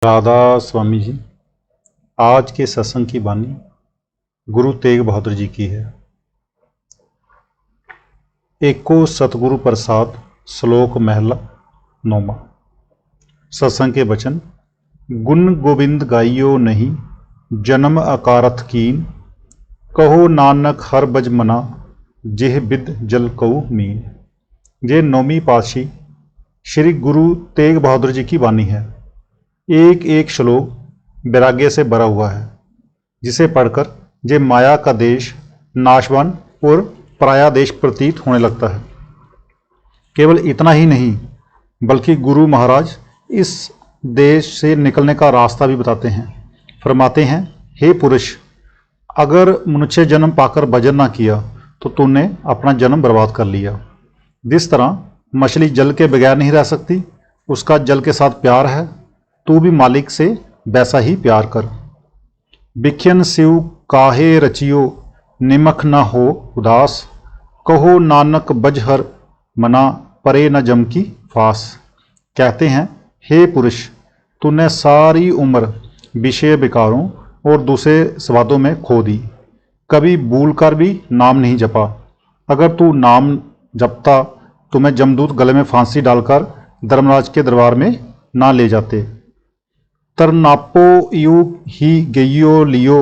राधा स्वामी जी। आज के सत्संग की वाणी गुरु तेग बहादुर जी की है। एको सतगुरु प्रसाद श्लोक महला नौमा। सत्संग के वचन। गुण गोविंद गाइयो नहीं, जन्म अकारथ कीन, कहो नानक हर बज मना, जेह बिद जल कऊ मीन। ये नौवीं पातशाही श्री गुरु तेग बहादुर जी की वाणी है। एक एक श्लोक वैराग्य से भरा हुआ है, जिसे पढ़कर जे माया का देश नाशवान और पराया देश प्रतीत होने लगता है। केवल इतना ही नहीं, बल्कि गुरु महाराज इस देश से निकलने का रास्ता भी बताते हैं। फरमाते हैं, हे पुरुष, अगर मनुष्य जन्म पाकर भजन ना किया तो तूने अपना जन्म बर्बाद कर लिया। जिस तरह मछली जल के बगैर नहीं रह सकती, उसका जल के साथ प्यार है, तू भी मालिक से वैसा ही प्यार कर। बिख्यन शिव काहे रचियो, निमख न हो उदास, कहो नानक बजहर मना, परे न जम की फास। कहते हैं, हे पुरुष, तूने सारी उम्र विषय विकारों और दूसरे स्वादों में खो दी, कभी भूल कर भी नाम नहीं जपा। अगर तू नाम जपता तो मैं जमदूत गले में फांसी डालकर धर्मराज के दरबार में ना ले जाते। तरनापो यू ही गयो लियो,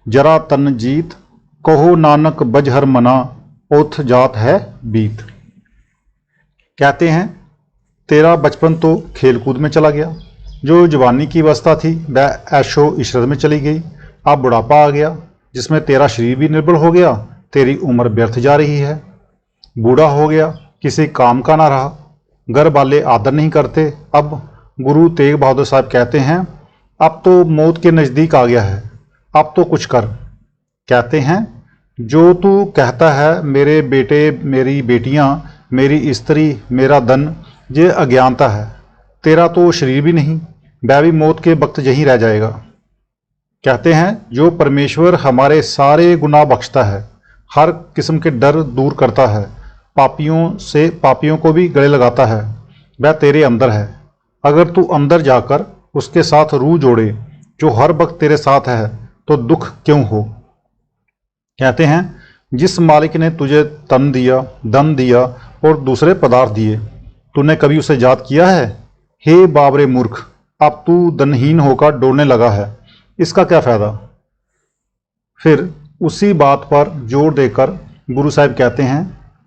जरा तन जीत, कहो नानक बजहर मना, ओथ जात है बीत। कहते हैं, तेरा बचपन तो खेलकूद में चला गया, जो जवानी की अवस्था थी वह ऐशो इशरत में चली गई। अब बुढ़ापा आ गया, जिसमें तेरा शरीर भी निर्बल हो गया, तेरी उम्र व्यर्थ जा रही है। बूढ़ा हो गया, किसी काम का ना रहा, घर वाले आदर नहीं करते। अब गुरु तेग बहादुर साहब कहते हैं, अब तो मौत के नज़दीक आ गया है, अब तो कुछ कर। कहते हैं, जो तू कहता है मेरे बेटे, मेरी बेटियां, मेरी स्त्री, मेरा धन, ये अज्ञानता है। तेरा तो शरीर भी नहीं, वह भी मौत के वक्त यहीं रह जाएगा। कहते हैं, जो परमेश्वर हमारे सारे गुनाह बख्शता है, हर किस्म के डर दूर करता है, पापियों को भी गले लगाता है, वह तेरे अंदर है। अगर तू अंदर जाकर उसके साथ रूह जोड़े, जो हर वक्त तेरे साथ है, तो दुख क्यों हो। कहते हैं, जिस मालिक ने तुझे तन दिया, धन दिया और दूसरे पदार्थ दिए, तूने कभी उसे याद किया है। हे बाबरे मूर्ख, अब तू धनहीन होकर डोलने लगा है, इसका क्या फायदा। फिर उसी बात पर जोर देकर गुरु साहिब कहते हैं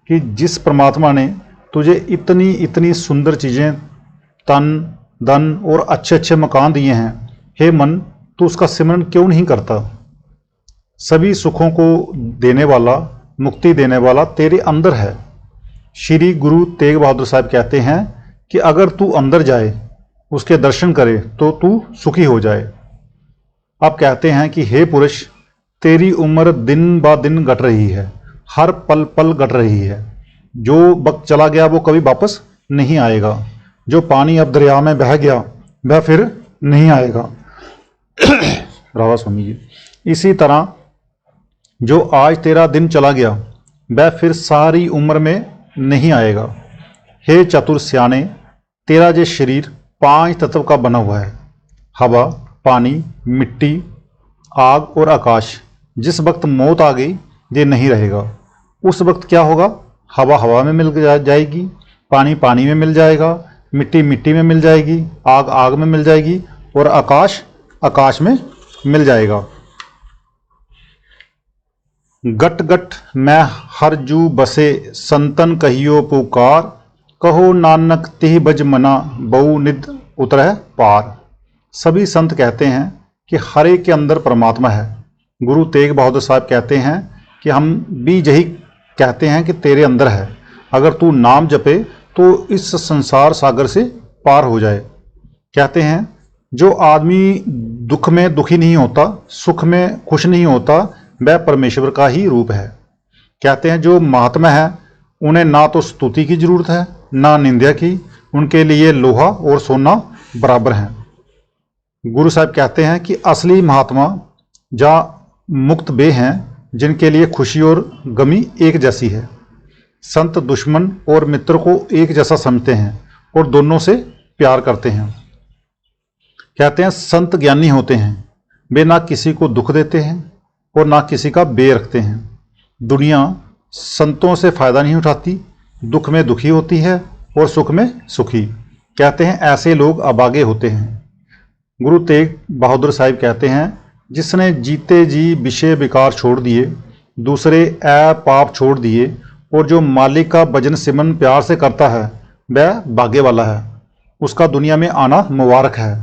कि जिस परमात्मा ने तुझे इतनी इतनी सुंदर चीज़ें, तन, धन और अच्छे अच्छे मकान दिए हैं, हे मन, तू उसका सिमरन क्यों नहीं करता। सभी सुखों को देने वाला, मुक्ति देने वाला तेरे अंदर है। श्री गुरु तेग बहादुर साहब कहते हैं कि अगर तू अंदर जाए, उसके दर्शन करे, तो तू सुखी हो जाए। अब कहते हैं कि हे पुरुष, तेरी उम्र दिन ब दिन घट रही है, हर पल पल घट रही है। जो वक्त चला गया वो कभी वापस नहीं आएगा। जो पानी अब दरिया में बह गया वह फिर नहीं आएगा। राधा स्वामी जी। इसी तरह जो आज तेरा दिन चला गया वह फिर सारी उम्र में नहीं आएगा। हे चतुर सियाने, तेरा ये शरीर 5 तत्व का बना हुआ है, हवा, पानी, मिट्टी, आग और आकाश। जिस वक्त मौत आ गई ये नहीं रहेगा। उस वक्त क्या होगा, हवा हवा में मिल जाएगी, पानी पानी में मिल जाएगा, मिट्टी मिट्टी में मिल जाएगी, आग आग में मिल जाएगी और आकाश आकाश में मिल जाएगा। गट गट मैं हर जू बसे, संतन कहियो पुकार, कहो नानक तिह बज मना, बहु निध उतरह पार। सभी संत कहते हैं कि हर एक के अंदर परमात्मा है। गुरु तेग बहादुर साहब कहते हैं कि हम भी यही कहते हैं कि तेरे अंदर है। अगर तू नाम जपे तो इस संसार सागर से पार हो जाए। कहते हैं, जो आदमी दुख में दुखी नहीं होता, सुख में खुश नहीं होता, वह परमेश्वर का ही रूप है। कहते हैं, जो महात्मा है उन्हें ना तो स्तुति की जरूरत है ना निंदा की, उनके लिए लोहा और सोना बराबर हैं। गुरु साहब कहते हैं कि असली महात्मा जा मुक्त बे हैं, जिनके लिए खुशी और गमी एक जैसी है। संत दुश्मन और मित्र को एक जैसा समझते हैं और दोनों से प्यार करते हैं। कहते हैं संत ज्ञानी होते हैं, वे ना किसी को दुख देते हैं और ना किसी का बे रखते हैं। दुनिया संतों से फायदा नहीं उठाती, दुख में दुखी होती है और सुख में सुखी। कहते हैं ऐसे लोग अभागे होते हैं। गुरु तेग बहादुर साहिब कहते हैं, जिसने जीते जी विषय विकार छोड़ दिए, दूसरे पाप छोड़ दिए और जो मालिक का भजन सिमरन प्यार से करता है वह भाग्य वाला है, उसका दुनिया में आना मुबारक है।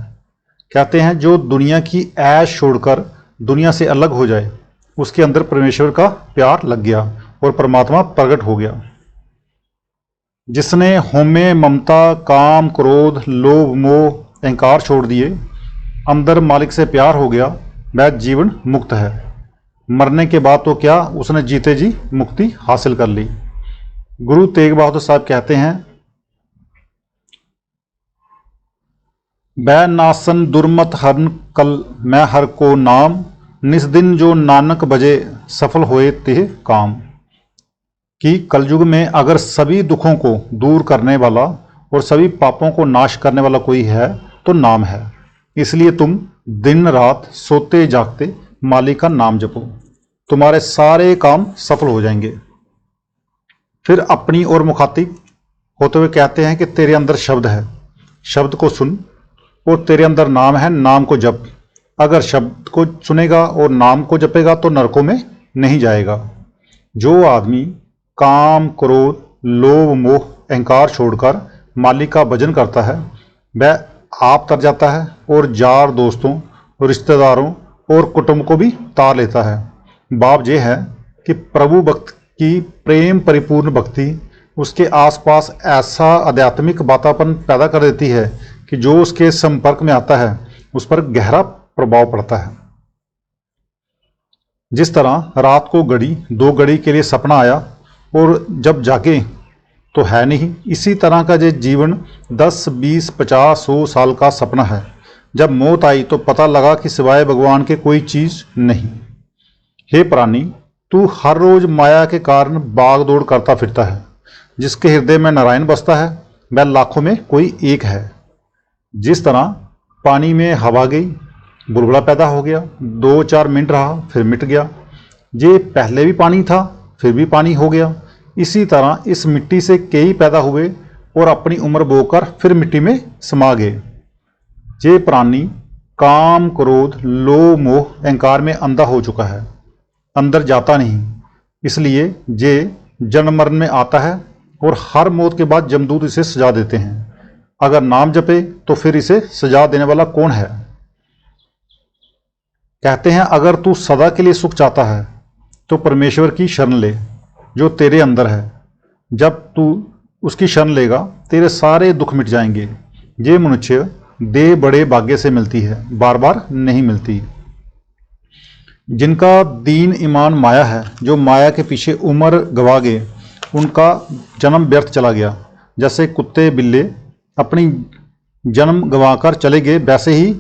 कहते हैं जो दुनिया की ऐश छोड़कर दुनिया से अलग हो जाए, उसके अंदर परमेश्वर का प्यार लग गया और परमात्मा प्रकट हो गया। जिसने होमे ममता, काम, क्रोध, लोभ, मोह, अहंकार छोड़ दिए, अंदर मालिक से प्यार हो गया, वह जीवन मुक्त है। मरने के बाद तो क्या, उसने जीते जी मुक्ति हासिल कर ली। गुरु तेग बहादुर साहब कहते हैं, बै नासन दुर्मत हरन कल मैं हर को नाम, निस दिन जो नानक बजे सफल होए तिह काम। कि कलयुग में अगर सभी दुखों को दूर करने वाला और सभी पापों को नाश करने वाला कोई है तो नाम है। इसलिए तुम दिन रात सोते जागते मालिक का नाम जपो, तुम्हारे सारे काम सफल हो जाएंगे। फिर अपनी ओर मुखातिब होते हुए कहते हैं कि तेरे अंदर शब्द है, शब्द को सुन, और तेरे अंदर नाम है, नाम को जप। अगर शब्द को सुनेगा और नाम को जपेगा तो नरकों में नहीं जाएगा। जो आदमी काम, क्रोध, लोभ, मोह, अहंकार छोड़कर मालिक का भजन करता है वह आप तर जाता है और यार दोस्तों, रिश्तेदारों और कुटुंब को भी तार लेता है। बाब यह है कि प्रभु भक्त की प्रेम परिपूर्ण भक्ति उसके आसपास ऐसा आध्यात्मिक वातावरण पैदा कर देती है कि जो उसके संपर्क में आता है उस पर गहरा प्रभाव पड़ता है। जिस तरह रात को घड़ी 2 घड़ी के लिए सपना आया और जब जागे तो है नहीं, इसी तरह का जो जीवन 10, 20, 50, 100 साल का सपना है। जब मौत आई तो पता लगा कि सिवाय भगवान के कोई चीज नहीं। हे प्राणी, तू हर रोज माया के कारण भाग दौड़ करता फिरता है। जिसके हृदय में नारायण बसता है वह लाखों में कोई एक है। जिस तरह पानी में हवा गई, बुलबुला पैदा हो गया, 2-4 मिनट रहा फिर मिट गया। ये पहले भी पानी था फिर भी पानी हो गया। इसी तरह इस मिट्टी से कई पैदा हुए और अपनी उम्र बोकर फिर मिट्टी में समा गए। ये प्राणी काम, क्रोध, लोभ, मोह, अहंकार में अंधा हो चुका है, अंदर जाता नहीं। इसलिए ये जन्म मरण में आता है और हर मौत के बाद जमदूत इसे सजा देते हैं। अगर नाम जपे तो फिर इसे सजा देने वाला कौन है। कहते हैं अगर तू सदा के लिए सुख चाहता है तो परमेश्वर की शरण ले जो तेरे अंदर है। जब तू उसकी शरण लेगा तेरे सारे दुख मिट जाएंगे। ये मनुष्य देह बड़े भाग्य से मिलती है, बार बार नहीं मिलती। जिनका दीन ईमान माया है, जो माया के पीछे उम्र गवा गए, उनका जन्म व्यर्थ चला गया। जैसे कुत्ते बिल्ले अपनी जन्म गंवाकर चले गए, वैसे ही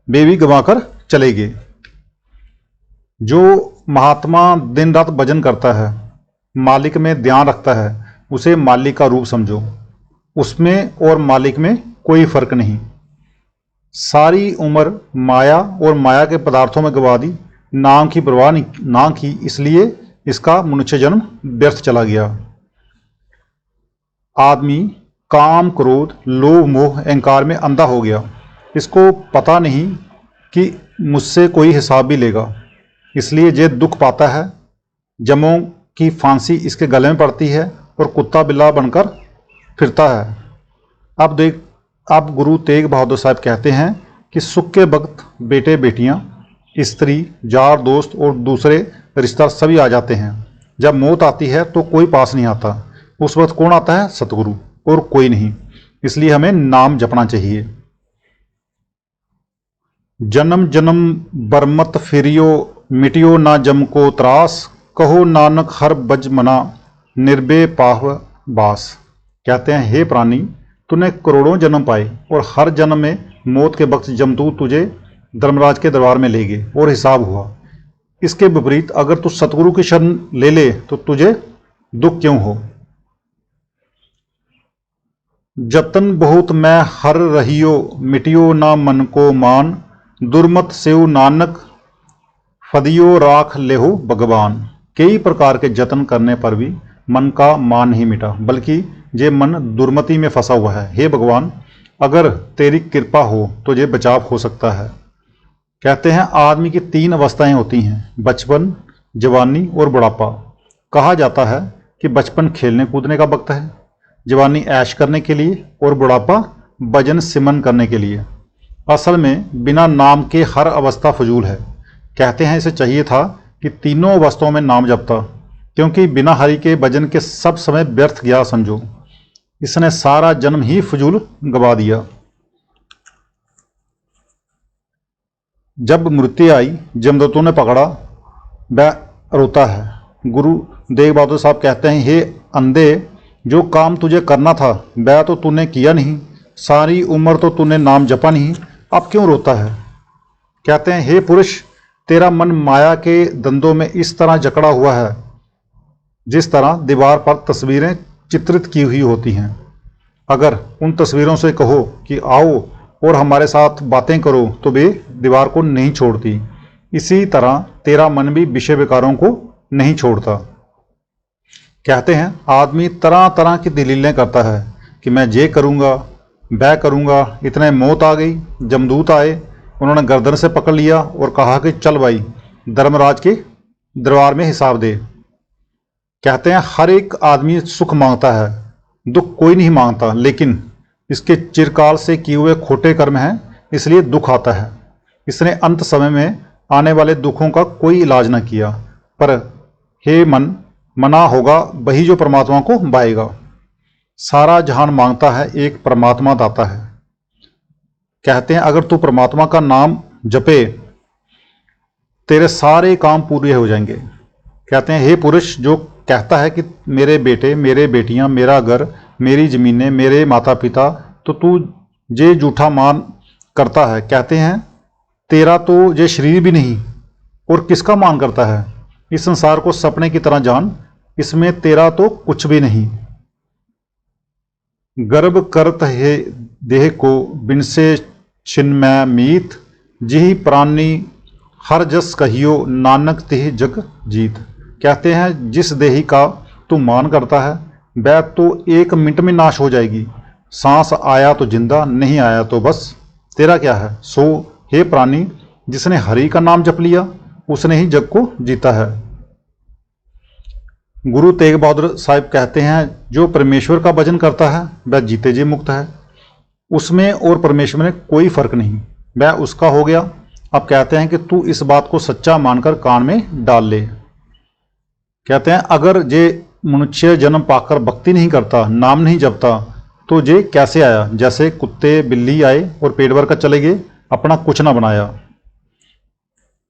वे भी गंवाकर चले गए। जो महात्मा दिन रात भजन करता है, मालिक में ध्यान रखता है, उसे मालिक का रूप समझो। उसमें और मालिक में कोई फर्क नहीं। सारी उम्र माया और माया के पदार्थों में गवा दी, नाम की परवाह ना की, इसलिए इसका मनुष्य जन्म व्यर्थ चला गया। आदमी काम, क्रोध, लोभ, मोह, अहंकार में अंधा हो गया। इसको पता नहीं कि मुझसे कोई हिसाब भी लेगा, इसलिए ये दुख पाता है। जमों की फांसी इसके गले में पड़ती है और कुत्ता बिल्ला बनकर फिरता है। अब गुरु तेग बहादुर साहब कहते हैं कि सुख के वक्त बेटे बेटियां, स्त्री, यार दोस्त और दूसरे रिश्ता सभी आ जाते हैं। जब मौत आती है तो कोई पास नहीं आता। उस वक्त कौन आता है? सतगुरु, और कोई नहीं। इसलिए हमें नाम जपना चाहिए। जन्म जन्म बरमत फिरियो, मिटियो ना जम को त्रास, कहो नानक हर बज मना, निर्भय पाह बास। कहते हैं हे प्राणी, तूने करोड़ों जन्म पाए और हर जन्म में मौत के वक्त जमदूत तुझे धर्मराज के दरबार में ले गए और हिसाब हुआ। इसके विपरीत अगर तू सतगुरु की शरण ले ले तो तुझे दुख क्यों हो। जतन बहुत मैं हर रहियो, मिटियो ना मन को मान, दुर्मत सेव नानक फदियो राख लेहो भगवान। कई प्रकार के जतन करने पर भी मन का मान नहीं मिटा, बल्कि ये मन दुर्मति में फंसा हुआ है। हे भगवान, अगर तेरी कृपा हो तो ये बचाव हो सकता है। कहते हैं आदमी की 3 अवस्थाएं होती हैं, बचपन, जवानी और बुढ़ापा। कहा जाता है कि बचपन खेलने कूदने का वक्त है, जवानी ऐश करने के लिए और बुढ़ापा भजन सिमरन करने के लिए। असल में बिना नाम के हर अवस्था फजूल है। कहते हैं इसे चाहिए था कि तीनों अवस्थाओं में नाम जपता, क्योंकि बिना हरि के भजन के सब समय व्यर्थ गया समझो। इसने सारा जन्म ही फजूल गवा दिया। जब मृत्यु आई, जमदूतों ने पकड़ा, वह रोता है। गुरु तेग बहादुर साहब कहते हैं, हे अंधे, जो काम तुझे करना था वह तो तूने किया नहीं, सारी उम्र तो तूने नाम जपा नहीं, अब क्यों रोता है। कहते हैं, हे पुरुष, तेरा मन माया के दंदों में इस तरह जकड़ा हुआ है जिस तरह दीवार पर तस्वीरें चित्रित की हुई होती हैं। अगर उन तस्वीरों से कहो कि आओ और हमारे साथ बातें करो तो वे दीवार को नहीं छोड़ती। इसी तरह तेरा मन भी विषय विकारों को नहीं छोड़ता। कहते हैं आदमी तरह तरह की दलीलें करता है कि मैं ये करूँगा, वह करूँगा। इतने मौत आ गई, जमदूत आए, उन्होंने गर्दन से पकड़ लिया और कहा कि चल भाई, धर्मराज के दरबार में हिसाब दे। कहते हैं हर एक आदमी सुख मांगता है, दुख कोई नहीं मांगता, लेकिन इसके चिरकाल से किए हुए खोटे कर्म हैं, इसलिए दुख आता है। इसने अंत समय में आने वाले दुखों का कोई इलाज न किया। पर हे मन, मना होगा वही जो परमात्मा को पाएगा। सारा जहान मांगता है, एक परमात्मा दाता है। कहते हैं अगर तू परमात्मा का नाम जपे, तेरे सारे काम पूरे हो जाएंगे। कहते हैं हे पुरुष, जो कहता है कि मेरे बेटे, मेरे बेटियां, मेरा घर, मेरी ज़मीनें, मेरे माता पिता, तो तू ये झूठा मान करता है। कहते हैं तेरा तो ये शरीर भी नहीं, और किसका मान करता है। इस संसार को सपने की तरह जान, इसमें तेरा तो कुछ भी नहीं। गर्भ करत है देह को, बिन से छिन्मय मीत, जिहि प्राणी हर जस कहियो, नानक तिह जग जीत। कहते हैं जिस देही का तू मान करता है वह तो 1 मिनट में नाश हो जाएगी। सांस आया तो जिंदा, नहीं आया तो बस। तेरा क्या है। सो हे प्राणी, जिसने हरि का नाम जप लिया उसने ही जग को जीता है। गुरु तेग बहादुर साहिब कहते हैं जो परमेश्वर का भजन करता है वह जीते जी मुक्त है। उसमें और परमेश्वर में कोई फर्क नहीं, वह उसका हो गया। अब कहते हैं कि तू इस बात को सच्चा मानकर कान में डाल ले। कहते हैं अगर जे मनुष्य जन्म पाकर भक्ति नहीं करता, नाम नहीं जपता, तो जे कैसे आया। जैसे कुत्ते बिल्ली आए और पेट भर कर चले गए, अपना कुछ ना बनाया।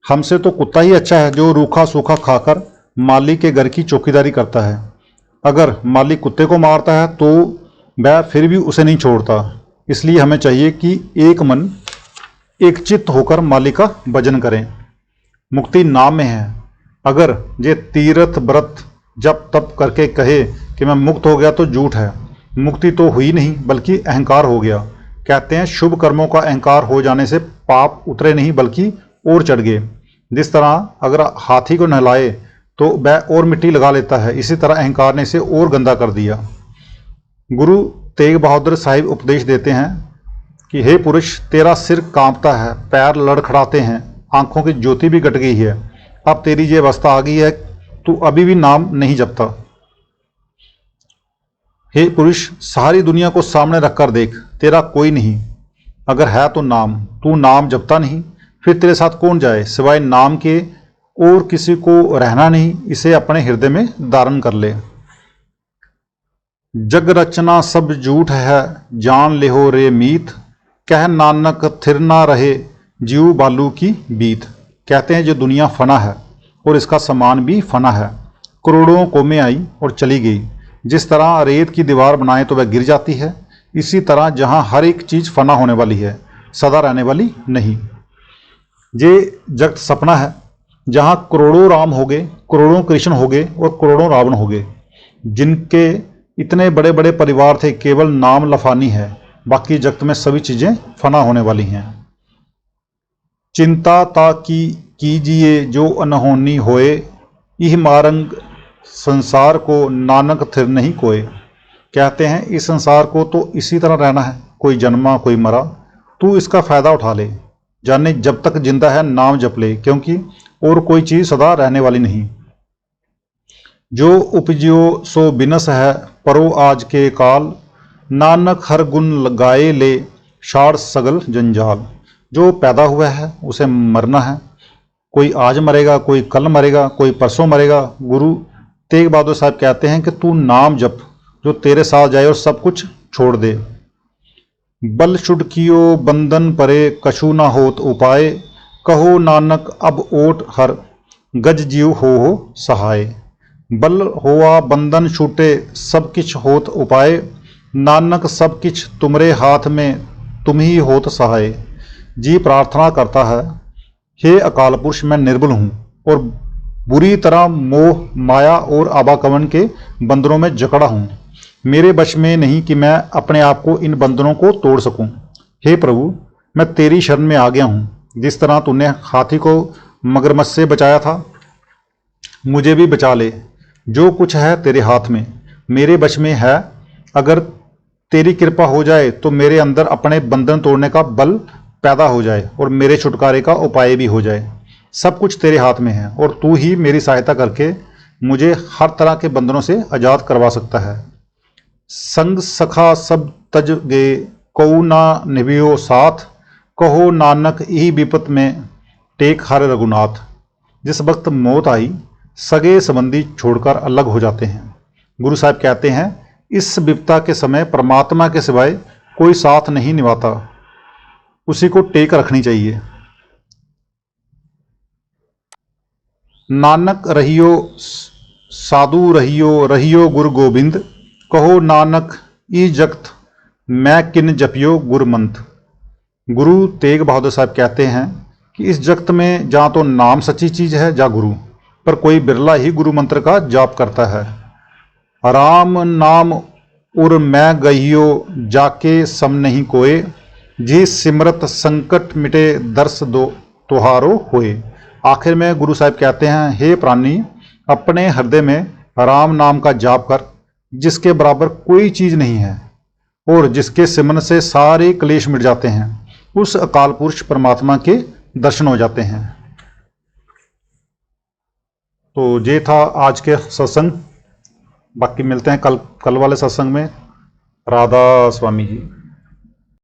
हमसे तो कुत्ता ही अच्छा है जो रूखा सूखा खाकर माली के घर की चौकीदारी करता है। अगर माली कुत्ते को मारता है तो वह फिर भी उसे नहीं छोड़ता। इसलिए हमें चाहिए कि एक मन एक चित्त होकर माली का भजन करें। मुक्ति नाम में है। अगर ये तीर्थ व्रत जप तप करके कहे कि मैं मुक्त हो गया तो झूठ है। मुक्ति तो हुई नहीं बल्कि अहंकार हो गया। कहते हैं शुभ कर्मों का अहंकार हो जाने से पाप उतरे नहीं बल्कि और चढ़ गए। जिस तरह अगर हाथी को नहलाए तो वह और मिट्टी लगा लेता है, इसी तरह अहंकार ने इसे और गंदा कर दिया। गुरु तेग बहादुर साहिब उपदेश देते हैं कि हे पुरुष, तेरा सिर कांपता है, पैर लड़खड़ाते हैं, आंखों की ज्योति भी घट गई है। अब तेरी ये अवस्था आ गई है, तू अभी भी नाम नहीं जपता। हे पुरुष, सारी दुनिया को सामने रखकर देख, तेरा कोई नहीं। अगर है तो नाम, तू नाम जपता नहीं, फिर तेरे साथ कौन जाए। सिवाय नाम के और किसी को रहना नहीं। इसे अपने हृदय में धारण कर ले। जग रचना सब झूठ है, जान लेहो रे मीत, कह नानक थिर ना रहे, जीव बालू की बीत। कहते हैं जो दुनिया फना है और इसका सामान भी फना है। करोड़ों कौमें आई और चली गई। जिस तरह रेत की दीवार बनाए तो वह गिर जाती है, इसी तरह जहां हर एक चीज फना होने वाली है, सदा रहने वाली नहीं। ये जगत सपना है जहां करोड़ों राम हो गए, करोड़ों कृष्ण हो गए और करोड़ों रावण हो गए। जिनके इतने बड़े बड़े परिवार थे, केवल नाम लफानी है, बाकी जगत में सभी चीजें फना होने वाली हैं। चिंता ता की कीजिए जो अनहोनी होए, इह मारंग संसार को नानक थिर नहीं कोय। कहते हैं इस संसार को तो इसी तरह रहना है, कोई जन्मा कोई मरा, तू इसका फायदा उठा ले, जाने जब तक जिंदा है नाम जप ले, क्योंकि और कोई चीज सदा रहने वाली नहीं। जो उपजियो सो बिनस है, परो आज के काल, नानक हर गुण लगाए ले, शार सगल जंजाल। जो पैदा हुआ है उसे मरना है, कोई आज मरेगा, कोई कल मरेगा, कोई परसों मरेगा। गुरु तेग बहादुर साहब कहते हैं कि तू नाम जप जो तेरे साथ जाए और सब कुछ छोड़ दे। बल छुड़कियो बंधन परे, कछु ना होत उपाय, कहो नानक अब ओट हर, गज जीव हो सहाय। बल होआ बंधन छूटे, सब किछ होत उपाय, नानक सब किछ तुमरे हाथ में, तुम ही होत सहाय। जी प्रार्थना करता है, हे अकाल पुरुष मैं निर्बल हूँ और बुरी तरह मोह माया और आवागमन के बंधनों में जकड़ा हूँ। मेरे वश में नहीं कि मैं अपने आप को इन बंधनों को तोड़ सकूं। हे प्रभु मैं तेरी शरण में आ गया हूँ, जिस तरह तूने हाथी को मगरमच्छ से बचाया था मुझे भी बचा ले। जो कुछ है तेरे हाथ में, मेरे वश में है। अगर तेरी कृपा हो जाए तो मेरे अंदर अपने बंधन तोड़ने का बल पैदा हो जाए और मेरे छुटकारे का उपाय भी हो जाए। सब कुछ तेरे हाथ में है और तू ही मेरी सहायता करके मुझे हर तरह के बंधनों से आजाद करवा सकता है। संग सखा सब तज गे, कऊ ना निभियो साथ, कहो नानक यही विपत में, टेक हर रघुनाथ। जिस वक्त मौत आई सगे संबंधी छोड़कर अलग हो जाते हैं। गुरु साहब कहते हैं इस विपता के समय परमात्मा के सिवाय कोई साथ नहीं निभाता, उसी को टेक रखनी चाहिए। नानक रहियो साधु रहियो, रहियो गुरु गोबिंद, कहो नानक ई जगत मैं किन जपियो गुरमंत। गुरु तेग बहादुर साहब कहते हैं कि इस जगत में जहाँ तो नाम सच्ची चीज है जहाँ गुरु, पर कोई बिरला ही गुरु मंत्र का जाप करता है। राम नाम उर मैं गहियो, जाके सम नहीं कोय, जी सिमरत संकट मिटे, दर्श दो तुहारो होए। आखिर में गुरु साहब कहते हैं हे प्राणी अपने हृदय में राम नाम का जाप कर, जिसके बराबर कोई चीज नहीं है और जिसके सिमरन से सारे क्लेश मिट जाते हैं। उस अकाल पुरुष परमात्मा के दर्शन हो जाते हैं। तो ये था आज के सत्संग। बाकी मिलते हैं कल वाले सत्संग में। राधा स्वामी जी।